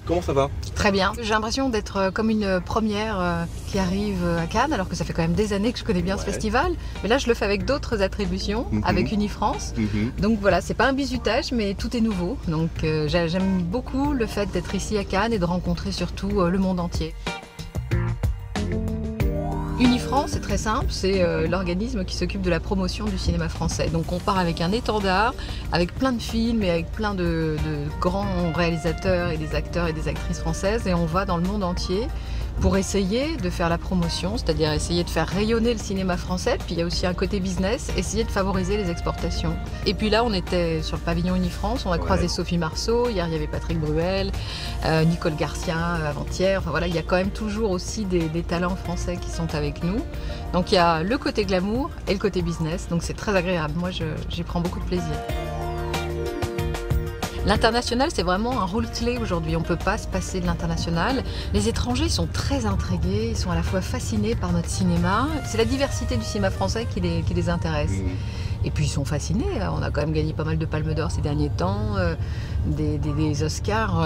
comment ça va? Très bien. J'ai l'impression d'être comme une première qui arrive à Cannes, alors que ça fait quand même des années que je connais bien ce festival. Mais là, je le fais avec d'autres attributions, avec Unifrance. Donc voilà, c'est pas un bizutage, mais tout est nouveau. Donc j'aime beaucoup le fait d'être ici à Cannes et de rencontrer surtout le monde entier. Unifrance, c'est très simple, c'est l'organisme qui s'occupe de la promotion du cinéma français. Donc on part avec un étendard, avec plein de films et avec plein de grands réalisateurs et des acteurs et des actrices françaises, et on va dans le monde entier pour essayer de faire la promotion, c'est-à-dire essayer de faire rayonner le cinéma français. Puis il y a aussi un côté business, essayer de favoriser les exportations. Et puis là, on était sur le pavillon Unifrance, on a croisé Sophie Marceau, hier il y avait Patrick Bruel, Nicole Garcia avant-hier. Enfin voilà, il y a quand même toujours aussi des talents français qui sont avec nous. Donc il y a le côté glamour et le côté business, donc c'est très agréable. Moi, j'y prends beaucoup de plaisir. L'international, c'est vraiment un rôle clé aujourd'hui. On ne peut pas se passer de l'international. Les étrangers sont très intrigués, ils sont à la fois fascinés par notre cinéma. C'est la diversité du cinéma français qui les intéresse. Et puis ils sont fascinés. On a quand même gagné pas mal de palmes d'or ces derniers temps, des Oscars.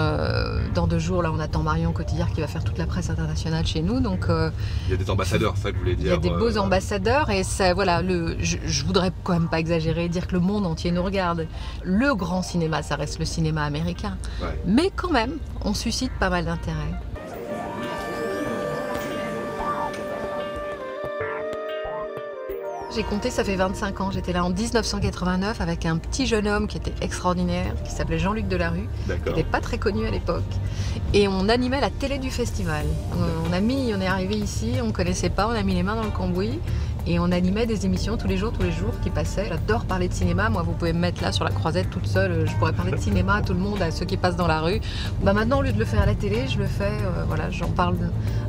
Dans 2 jours, là, on attend Marion Cotillard qui va faire toute la presse internationale chez nous. Donc, il y a des ambassadeurs, ça que vous voulez dire. Il y a des beaux ambassadeurs et ça, voilà, je voudrais quand même pas exagérer, dire que le monde entier nous regarde. Le grand cinéma, ça reste le cinéma américain. Mais quand même, on suscite pas mal d'intérêt. J'ai compté, ça fait 25 ans. J'étais là en 1989 avec un petit jeune homme qui était extraordinaire, qui s'appelait Jean-Luc Delarue, qui n'était pas très connu à l'époque. Et on animait la télé du festival. On est arrivé ici, on ne connaissait pas, on a mis les mains dans le cambouis. Et on animait des émissions tous les jours qui passaient. J'adore parler de cinéma. Moi, vous pouvez me mettre là sur la croisette toute seule. Je pourrais parler de cinéma à tout le monde, à ceux qui passent dans la rue. Bah maintenant, au lieu de le faire à la télé, je le fais. Voilà, j'en parle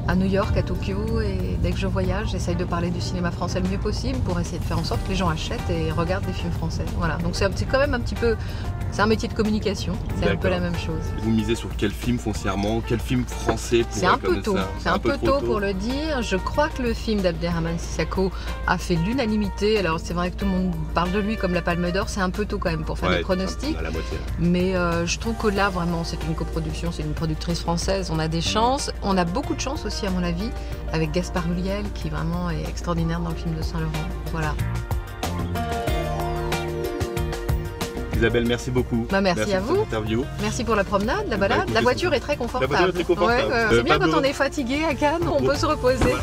à New York, à Tokyo. Et dès que je voyage, j'essaye de parler du cinéma français le mieux possible pour essayer de faire en sorte que les gens achètent et regardent des films français. Voilà. Donc c'est quand même un petit peu. C'est un métier de communication. C'est un peu la même chose. Vous misez sur quel film foncièrement? Quel film français? C'est un peu tôt. C'est un peu tôt pour le dire. Je crois que le film d'Abderrahmane Sissako a fait l'unanimité. Alors c'est vrai que tout le monde parle de lui comme la Palme d'Or. C'est un peu tôt quand même pour faire des pronostics. À la moitié. Mais je trouve que là vraiment c'est une coproduction, c'est une productrice française. On a des chances. On a beaucoup de chance aussi à mon avis avec Gaspard Ulliel qui vraiment est extraordinaire dans le film de Saint-Laurent. Voilà. Isabelle, merci beaucoup. Merci à vous. Merci pour la promenade, la balade. La voiture est très confortable. La voiture est très confortable. C'est bien quand on est fatigué à Cannes, on peut se reposer. Voilà.